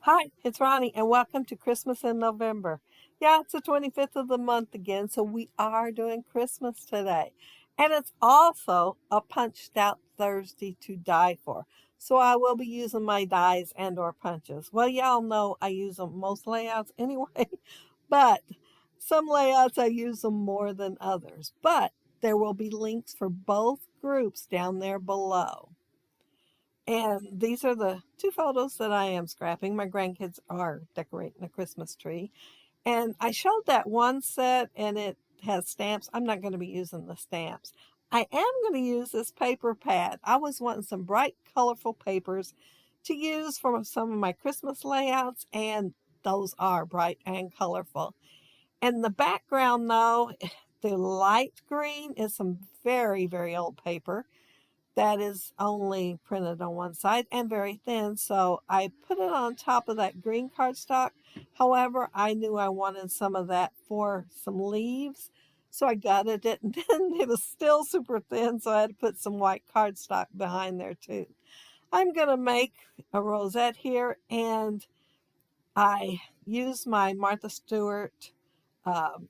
Hi, it's Ronnie, and welcome to Christmas in November. Yeah, it's the 25th of the month again, so we are doing Christmas today. And it's also a punched out Thursday to die for. So I will be using my dies and or punches. Well, y'all know I use them most layouts anyway, but some layouts I use them more than others. But there will be links for both groups down there below. And these are the two photos that I am scrapping. My grandkids are decorating a Christmas tree. And I showed that one set and it has stamps. I'm not going to be using the stamps. I am going to use this paper pad. I was wanting some bright, colorful papers to use for some of my Christmas layouts, and those are bright and colorful. And the background, though, the light green is some very, very old paper that is only printed on one side and very thin. So I put it on top of that green cardstock. However, I knew I wanted some of that for some leaves. So I gutted it, and then it was still super thin. So I had to put some white cardstock behind there too. I'm going to make a rosette here, and I use my Martha Stewart, um,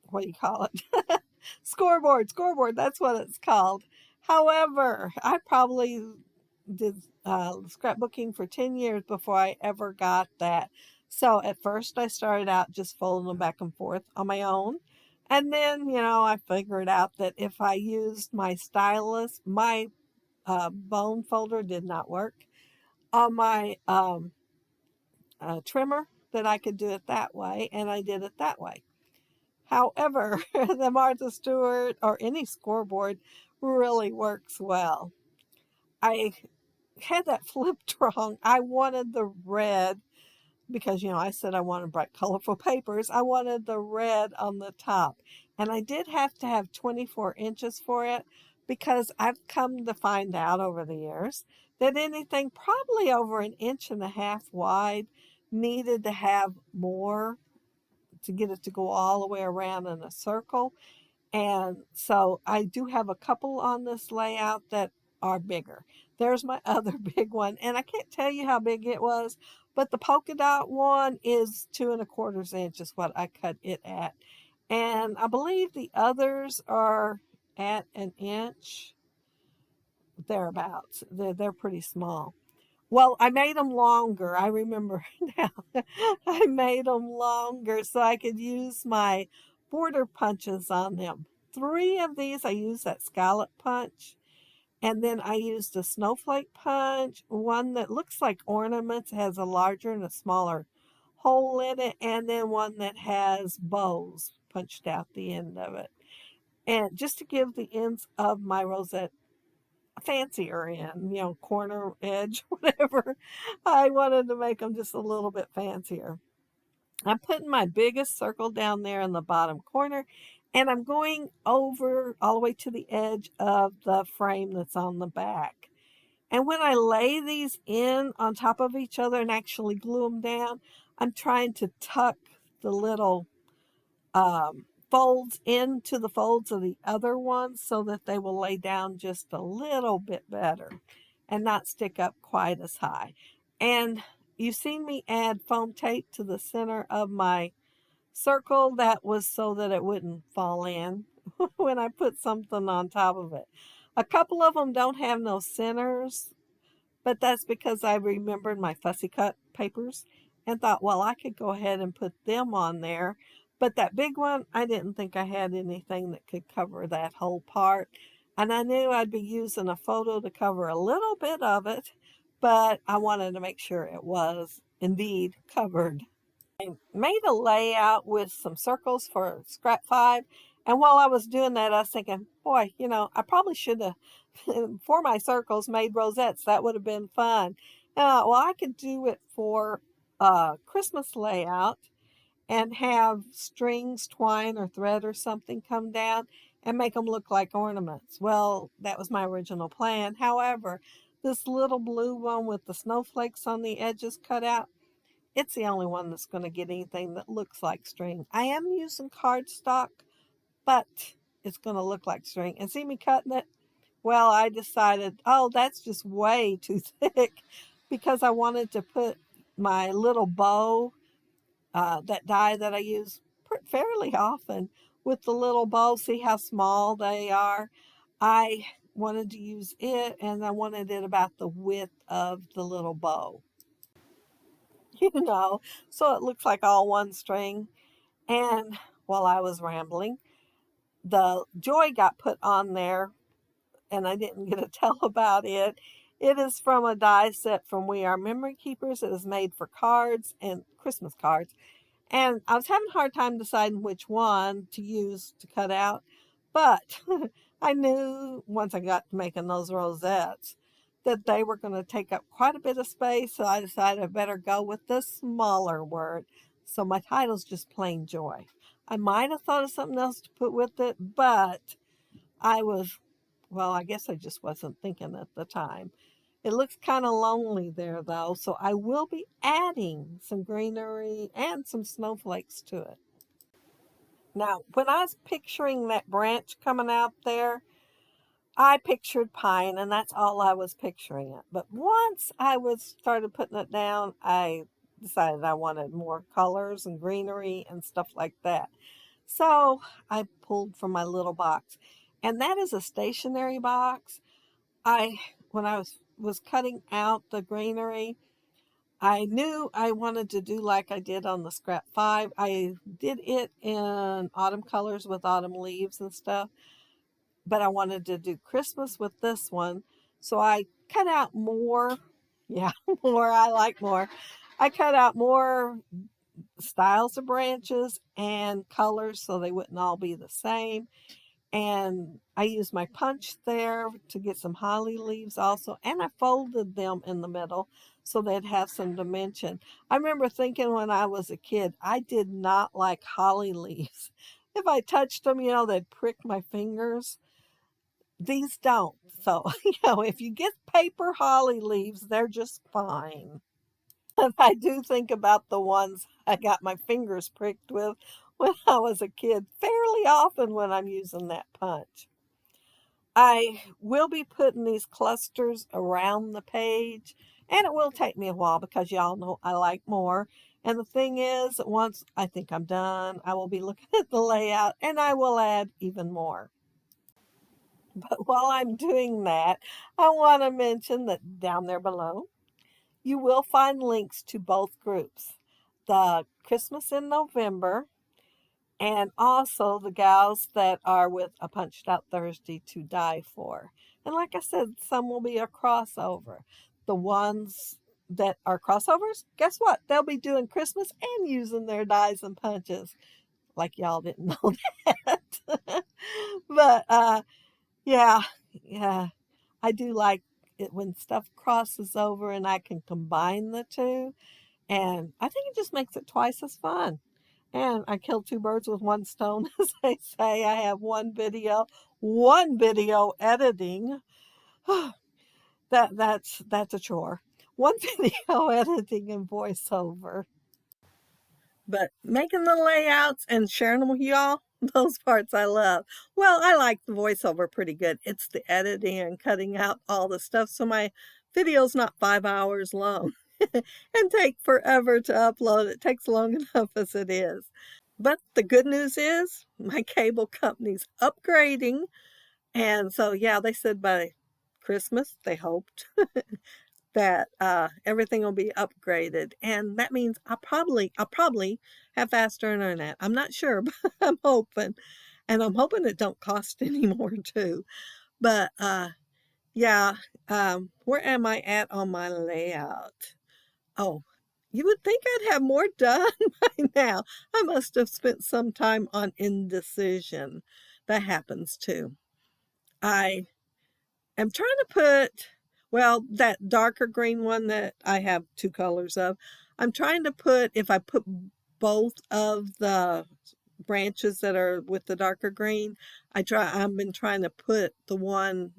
what do you call it? Scoreboard, that's what it's called. However, I probably did scrapbooking for 10 years before I ever got that. So at first I started out just folding them back and forth on my own. And then, I figured out that if I used my stylus, my bone folder did not work on my trimmer, that I could do it that way. And I did it that way. However, the Martha Stewart or any scoreboard really works well. I had that flipped wrong. I wanted the red because, I said I wanted bright, colorful papers. I wanted the red on the top. And I did have to have 24 inches for it because I've come to find out over the years that anything probably over an inch and a half wide needed to have more to get it to go all the way around in a circle. And so I do have a couple on this layout that are bigger. There's my other big one, and I can't tell you how big it was, but the polka dot one is 2¼ inches what I cut it at. And I believe the others are at an inch, thereabouts. They're pretty small. Well, I made them longer. I remember now. I made them longer so I could use my border punches on them. Three of these I used that scallop punch. And then I used a snowflake punch, one that looks like ornaments, has a larger and a smaller hole in it, and then one that has bows punched out the end of it. And just to give the ends of my rosette fancier in, corner edge, whatever. I wanted to make them just a little bit fancier. I'm putting my biggest circle down there in the bottom corner, and I'm going over all the way to the edge of the frame that's on the back. And when I lay these in on top of each other and actually glue them down, I'm trying to tuck the little folds into the folds of the other ones so that they will lay down just a little bit better and not stick up quite as high. And you've seen me add foam tape to the center of my circle. That was so that it wouldn't fall in when I put something on top of it. A couple of them don't have no centers, but that's because I remembered my fussy cut papers and thought, well, I could go ahead and put them on there. But that big one, I didn't think I had anything that could cover that whole part. And I knew I'd be using a photo to cover a little bit of it, but I wanted to make sure it was indeed covered. I made a layout with some circles for scrap 5. And while I was doing that, I was thinking, boy, I probably should have, for my circles, made rosettes. That would have been fun. Well, I could do it for a Christmas layout and have strings, twine, or thread or something come down and make them look like ornaments. Well, that was my original plan. However, this little blue one with the snowflakes on the edges cut out, it's the only one that's going to get anything that looks like string. I am using cardstock, but it's going to look like string. And see me cutting it? Well, I decided, oh, that's just way too thick because I wanted to put my little bow, that die that I use fairly often with the little bow. See how small they are? I wanted to use it, and I wanted it about the width of the little bow, so it looks like all one string. And while I was rambling, the joy got put on there, and I didn't get to tell about it. It is from a die set from We Are Memory Keepers. It is made for cards and Christmas cards. And I was having a hard time deciding which one to use to cut out. But I knew once I got to making those rosettes that they were going to take up quite a bit of space. So I decided I better go with the smaller word. So my title's just Plain Joy. I might have thought of something else to put with it, but I was, well, I guess I just wasn't thinking at the time. It looks kind of lonely there though, so I will be adding some greenery and some snowflakes to it. Now, when I was picturing that branch coming out there, I pictured pine, and that's all I was picturing it. But once I was started putting it down, I decided I wanted more colors and greenery and stuff like that. So I pulled from my little box, and that is a stationary box. I when I was cutting out the greenery, I knew I wanted to do like I did on the scrap 5. I did it in autumn colors with autumn leaves and stuff, but I wanted to do Christmas with this one. So I cut out more. Yeah, more. I like more. I cut out more styles of branches and colors so they wouldn't all be the same. And I used my punch there to get some holly leaves also, and I folded them in the middle so they'd have some dimension. I remember thinking when I was a kid, I did not like holly leaves. If I touched them, they'd prick my fingers. These don't. So, if you get paper holly leaves, they're just fine. And I do think about the ones I got my fingers pricked with when I was a kid fairly often when I'm using that punch. I will be putting these clusters around the page, and it will take me a while because y'all know I like more. And the thing is, once I think I'm done, I will be looking at the layout and I will add even more. But while I'm doing that, I want to mention that down there below, you will find links to both groups, the Christmas in November and also the gals that are with A Punched Out Thursday to Die For. And like I said, some will be a crossover. The ones that are crossovers, guess what? They'll be doing Christmas and using their dies and punches. Like y'all didn't know that. But yeah, yeah. I do like it when stuff crosses over and I can combine the two. And I think it just makes it twice as fun. And I killed two birds with one stone, as they say. I have one video editing. That's a chore. One video editing and voiceover. But making the layouts and sharing them with y'all, those parts I love. Well, I like the voiceover pretty good. It's the editing and cutting out all the stuff so my video's not 5 hours long and take forever to upload. It takes long enough as it is. But the good news is my cable company's upgrading. And so, yeah, they said by Christmas, they hoped that everything will be upgraded. And that means I'll probably have faster internet. I'm not sure, but I'm hoping. And I'm hoping it don't cost any more too. But yeah, where am I at on my layout? Oh, you would think I'd have more done by now. I must have spent some time on indecision. That happens too. I am trying to put, well, that darker green one that I have two colors of. I'm trying to put, if I put both of the branches that are with the darker green, I've been trying to put the one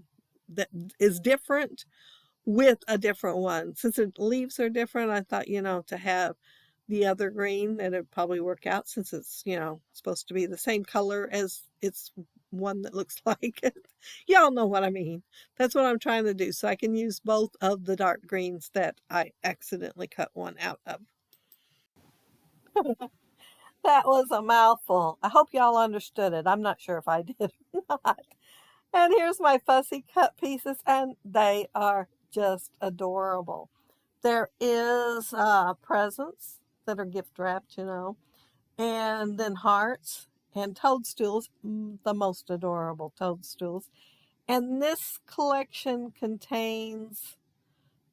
that is different with a different one. Since the leaves are different, I thought, to have the other green, that it'd probably work out since it's, supposed to be the same color as it's one that looks like it. Y'all know what I mean. That's what I'm trying to do, so I can use both of the dark greens that I accidentally cut one out of. That was a mouthful. I hope y'all understood it. I'm not sure if I did or not. And here's my fussy cut pieces, and they are just adorable. There is presents that are gift wrapped, and then hearts and toadstools, the most adorable toadstools. And this collection contains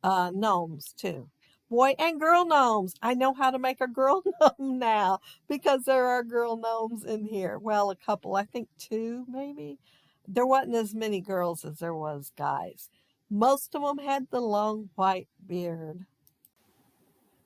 gnomes too. Boy and girl gnomes. I know how to make a girl gnome now because there are girl gnomes in here. Well, a couple, I think two maybe. There wasn't as many girls as there was guys. Most of them had the long white beard.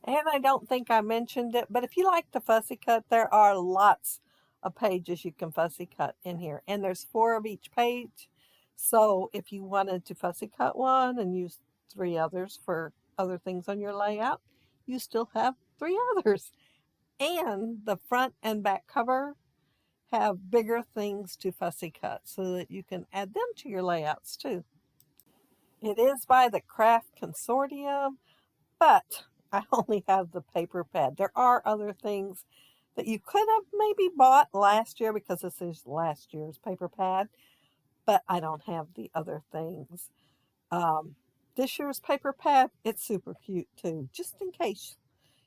And I don't think I mentioned it, but if you like to fussy cut, there are lots of pages you can fussy cut in here. And there's 4 of each page. So if you wanted to fussy cut one and use 3 others for other things on your layout, you still have 3 others. And the front and back cover have bigger things to fussy cut so that you can add them to your layouts too. It is by the Craft Consortium, but I only have the paper pad. There are other things that you could have maybe bought last year because this is last year's paper pad, but I don't have the other things. Um, this year's paper pad, it's super cute too, just in case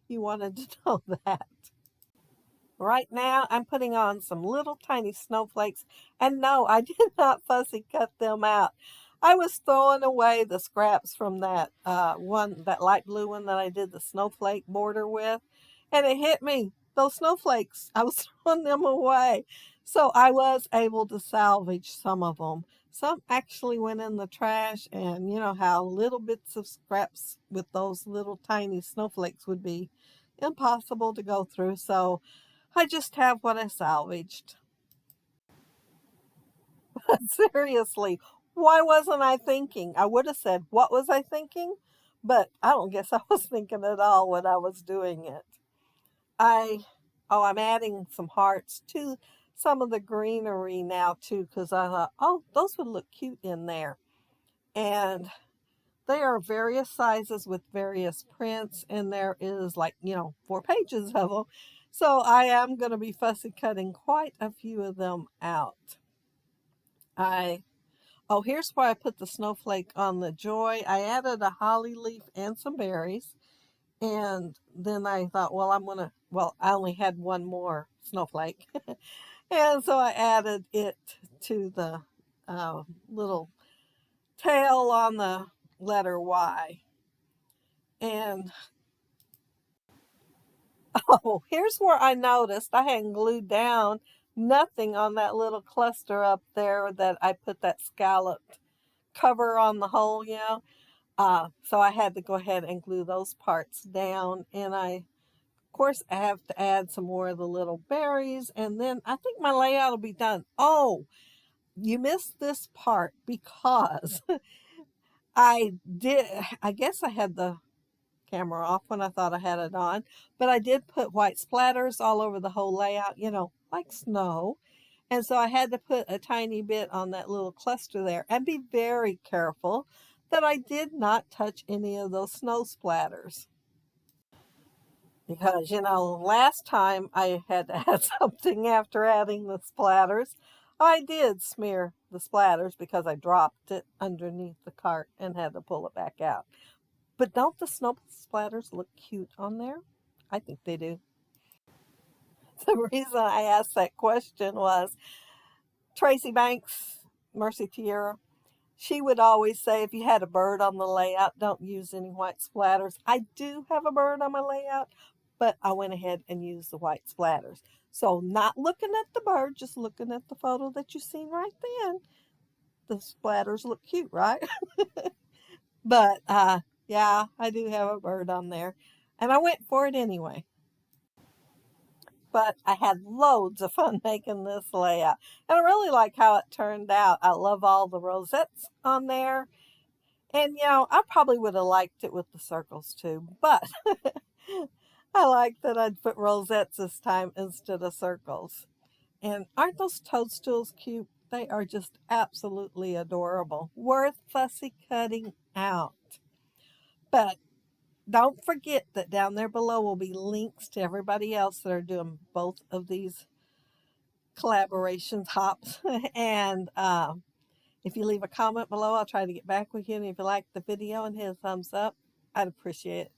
you wanted to know that. Right now, I'm putting on some little tiny snowflakes, and no, I did not fussy cut them out. I was throwing away the scraps from that light blue one that I did the snowflake border with, and it hit me. Those snowflakes, I was throwing them away. So I was able to salvage some of them. Some actually went in the trash, and you know how little bits of scraps with those little tiny snowflakes would be impossible to go through. So I just have what I salvaged. Seriously, why wasn't I thinking? I would have said, what was I thinking? But I don't guess I was thinking at all when I was doing it. I, I'm adding some hearts to some of the greenery now too, because I thought, oh, those would look cute in there. And they are various sizes with various prints, and there is 4 pages of them. So I am going to be fussy cutting quite a few of them out. Here's where I put the snowflake on the joy. I added a holly leaf and some berries. And then I thought, I only had one more snowflake. And so I added it to the little tail on the letter Y. And here's where I noticed I hadn't glued down nothing on that little cluster up there that I put that scalloped cover on the hole. So I had to go ahead and glue those parts down. And of course, I have to add some more of the little berries. And then I think my layout will be done. Oh, you missed this part because I guess I had the camera off when I thought I had it on, but I did put white splatters all over the whole layout, like snow. And so I had to put a tiny bit on that little cluster there and be very careful that I did not touch any of those snow splatters. Because, last time I had to add something after adding the splatters, I did smear the splatters because I dropped it underneath the cart and had to pull it back out. But don't the snow splatters look cute on there? I think they do. The reason I asked that question was Tracy Banks, Mercy Tierra, she would always say if you had a bird on the layout, don't use any white splatters. I do have a bird on my layout, but I went ahead and used the white splatters. So not looking at the bird, just looking at the photo that you've seen right then, the splatters look cute, right? But yeah, I do have a bird on there. And I went for it anyway. But I had loads of fun making this layout. And I really like how it turned out. I love all the rosettes on there. And, I probably would have liked it with the circles too. But I like that I'd put rosettes this time instead of circles. And aren't those toadstools cute? They are just absolutely adorable. Worth fussy cutting out. But don't forget that down there below will be links to everybody else that are doing both of these collaborations hops. And if you leave a comment below, I'll try to get back with you. And if you like the video and hit a thumbs up, I'd appreciate it.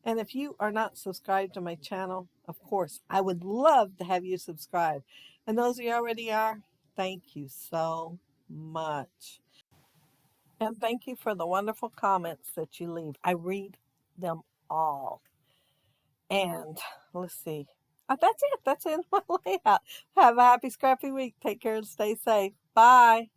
And if you are not subscribed to my channel, of course, I would love to have you subscribe. And those of you already are, thank you so much. And thank you for the wonderful comments that you leave. I read them all. And let's see. That's it. That's in my layout. Have a happy, scrappy week. Take care and stay safe. Bye.